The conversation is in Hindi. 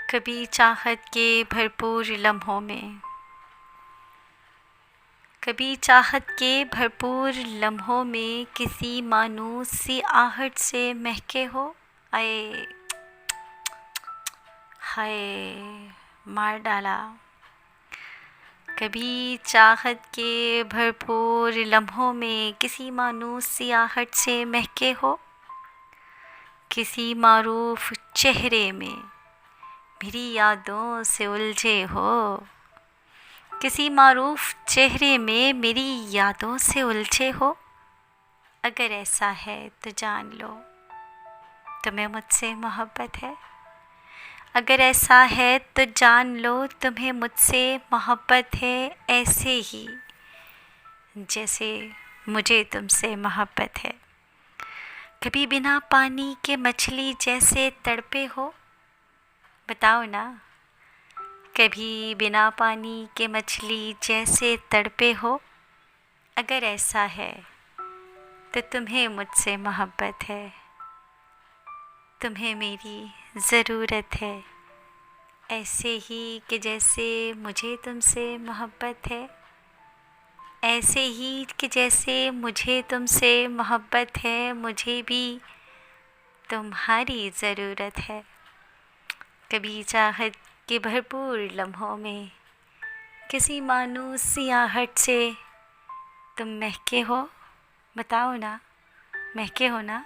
कभी चाहत के भरपूर लम्हों में, कभी चाहत के भरपूर लम्हों में किसी मानूस सी आहट से महके हो। आए हाय, मार डाला। कभी चाहत के भरपूर लम्हों में किसी मानूस सी आहट से महके हो, किसी मारूफ चेहरे में मेरी यादों से उलझे हो, किसी मारूफ चेहरे में मेरी यादों से उलझे हो। अगर ऐसा है तो जान लो तुम्हें मुझसे मोहब्बत है। अगर ऐसा है तो जान लो तुम्हें मुझसे मोहब्बत है, ऐसे ही जैसे मुझे तुमसे मोहब्बत है। कभी बिना पानी के मछली जैसे तड़पे हो, बताओ ना। कभी बिना पानी के मछली जैसे तड़पे हो। अगर ऐसा है तो तुम्हें मुझसे मोहब्बत है, तुम्हें मेरी ज़रूरत है, ऐसे ही कि जैसे मुझे तुमसे मोहब्बत है, ऐसे ही कि जैसे मुझे तुमसे मोहब्बत है, मुझे भी तुम्हारी ज़रूरत है। कभी चाहत के भरपूर लम्हों में किसी मानूस सी आहट से तुम महके हो, बताओ ना, महके हो ना।